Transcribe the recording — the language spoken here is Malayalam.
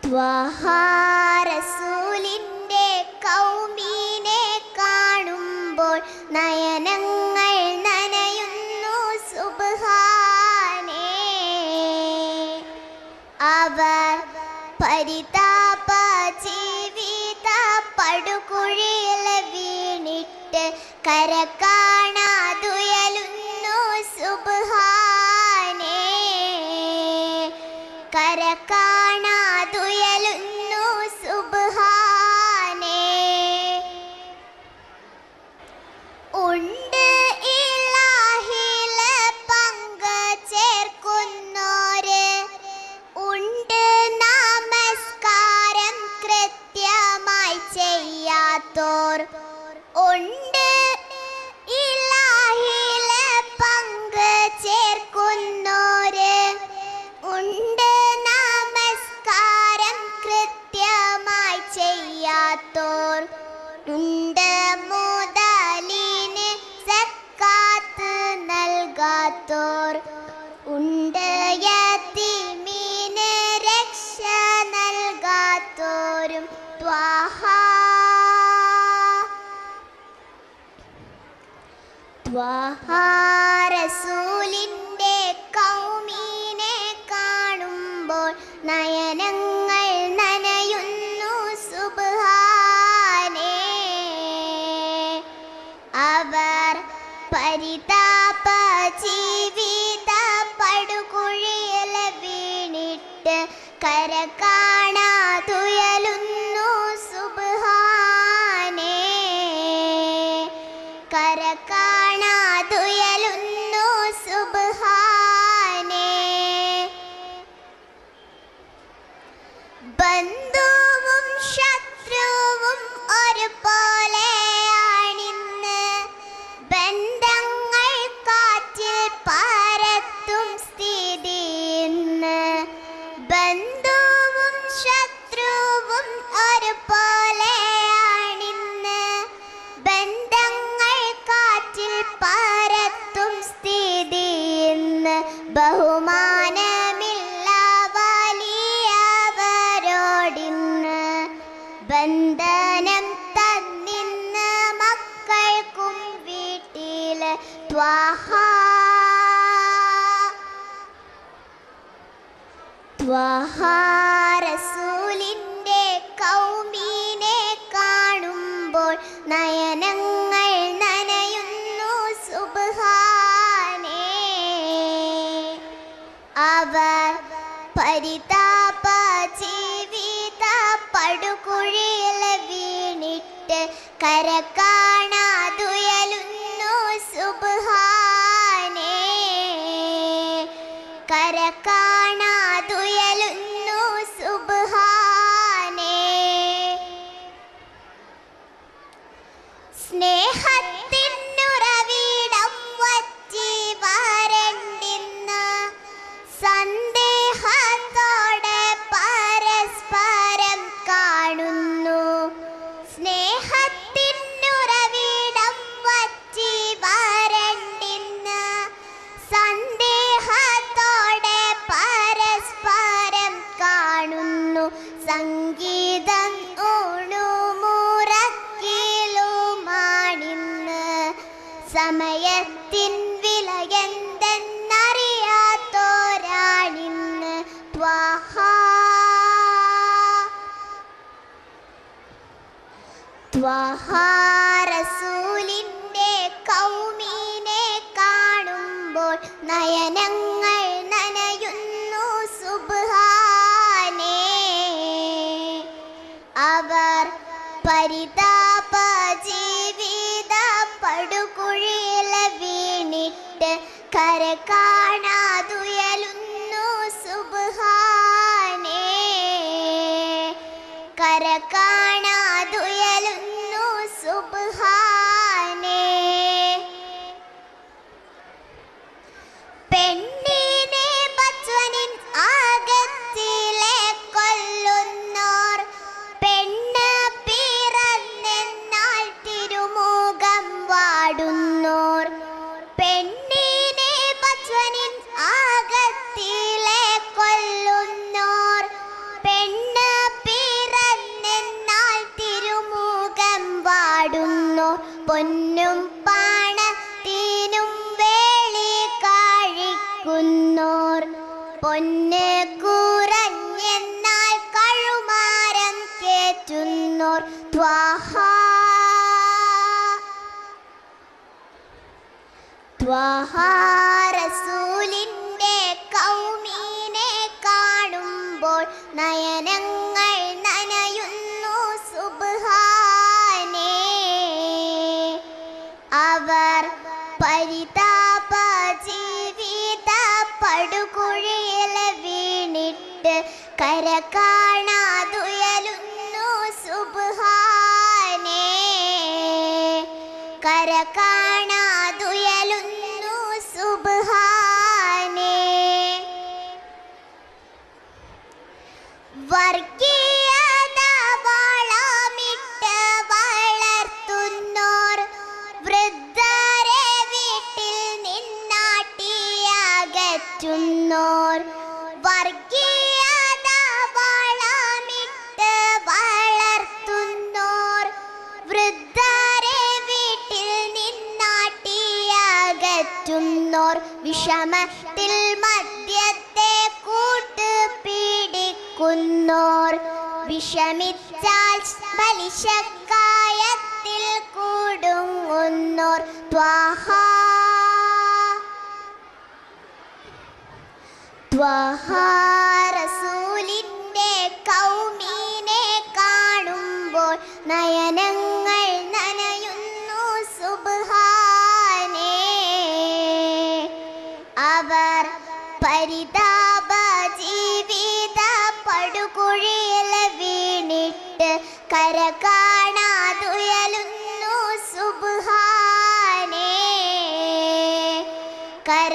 ത്വഹാ റസൂലിൻ്റെ കൗമീനെ കാണുമ്പോൾ നയനങ്ങൾ നനയുന്നു സുബ്ഹാനേ. അവർ പരിതാപ ജീവിത പടുകുഴിയിൽ വീണിട്ട് കര കാണാതുയലുന്നു സുബ്ഹാനേ. കര കാണാതുയലുന്നു സുബ്ഹാനേ. ഉണ്ട് ഇലാഹില് പങ്ക് ചേർക്കുന്നോര്, ഉണ്ട് നമസ്കാരം കൃത്യമായി ചെയ്യാത്തോർ, ഉണ്ട് ഇലാഹില് പങ്ക് ചേർക്കുന്നോര്, ഉണ്ട് നമസ്കാരം കൃത്യമായി ചെയ്യാത്തോർ, ഉണ്ട് മുതലിന് സക്കാത്ത് നൽകാത്തോർ, ഉണ്ട് യതീമിന് രക്ഷ നൽകാത്തോരും ത്വഹാ റസൂലിൻ്റെ കൗമീനെ കാണുമ്പോൾ നയനങ്ങൾ നനയുന്നു സുബ്ഹാനേ. അവർ പരിതാപ ജീവിത പടുകുഴിയിൽ വീണിട്ട് കര കാണാതുയലുന്നു സുബ്ഹാനേ. കര കാണാതുയലുന്നു സുബ്ഹാനേ. ബന്ധുവും ശത്രുവും ഒരുപോലെയാണിന്ന്, ബന്ധങ്ങൾ കാറ്റിൽ പരത്തും സ്ഥിതി ഇന്ന്. ബന്ധുവും ശത്രുവും ഒരുപോലെയാണിന്ന്, ബന്ധങ്ങൾ കാറ്റിൽ പരത്തും സ്ഥിതി ഇന്ന്. ബഹുമാനമില്ല വലിയവരോടിന്ന്, ബന്ധനം തന്നിന്ന് മക്കൾക്കും വീട്ടില് ത്വഹാ റസൂലിൻ്റെ കൗമീനെ കാണുമ്പോൾ നയനങ്ങൾ നനയുന്നു സുബ്ഹാനേ. അവർ പരിതാപ ജീവിത പടുകുഴിയിൽ വീണിട്ട് കര കാണാതുയലുന്നു സുബ്ഹാനേ. കര കാണാതുയലുന്നു സുബ്ഹാനേ. സ്നേഹത്തിനുറവിടം വറ്റി വരണ്ടിന്ന്, സന്ദേഹത്തോടെ പരസ്പരം കാണുന്നു. സ്നേഹത്തിനുറവിടം വറ്റി വരണ്ടിന്ന്, സന്ദേഹത്തോടെ പരസ്പരം കാണുന്നു. സംഗീതം ഊണുമുറക്കിലുമാണിന്ന്, സമയത്തിൻ വിലയെന്തെന്നറിയാത്തോരാണിന്ന് ത്വഹാ റസൂലിൻ്റെ കൗമീനെ കാണുമ്പോൾ നയനങ്ങൾ നനയുന്നു സുബ്ഹാനേ. അവർ പരിതാപ ജീവിത പടുകുഴിയിൽ വീണിട്ട് കര കാണാതുയലുന്നു സുബ്ഹാനേ. കര കാണാതുയലുന്നു സുബ്ഹാനേ. പെണ്ണിനെ ബച്വനിൻ അകത്തിലെ കൊല്ലുന്നോർ, പെണ്ണ് പിറന്നെന്നാൽ തിരുമുഖം വാടുന്നോർ, പെണ്ണിനെ ബച്വനിൻ അകത്തിലെ കൊല്ലുന്നോർ, പെണ്ണ് പൊന്നും പണത്തിനും വേളി കഴിക്കുന്നോർ പൊന്ന് കുറഞ്ഞെന്നാൽ കഴുമാരം കേറ്റുന്നോർ ത്വാഹ റസൂലിന്റെ കൗമീനെ കാണുമ്പോൾ നയനങ്ങൾ നനയുന്നു സുബ്ഹാനേ. അവർ പരിതാപ ജീവിത പടുകുഴിയിൽ വീണിട്ട് കര കാണാതുയലുന്നു സുബ്ഹാനേ. കര കാണാതുയലുന്നു സുബ്ഹാനേ. വർഗീയത വളമിട്ട് വളർത്തുന്നോർ വൃദ്ധരെ വീട്ടിൽ നിന്നാട്ടിയകറ്റുന്നോർ. വർഗീയത വളമിട്ട് വളർത്തുന്നോർ വൃദ്ധരെ വീട്ടിൽ നിന്നാട്ടിയകറ്റുന്നോർ. വിഷമത്തിൽ മദ്യത്തെ കൂട്ടുപിടിക്കുന്നോർ വിഷമിച്ചാൽ ബലിശക്കായത്തിൽ കുടുങ്ങുന്നോർ ത്വാഹ റസൂലിന്റെ കൗമീനെ കാണുമ്പോൾ നയനങ്ങൾ നനയുന്നു സുബ്ഹാനേ. അവർ പരിതാപ ജീവിത പടുകുഴിയിൽ വീണിട്ട് കര കാണാതുയലുന്നു സുബ്ഹാനേ. കര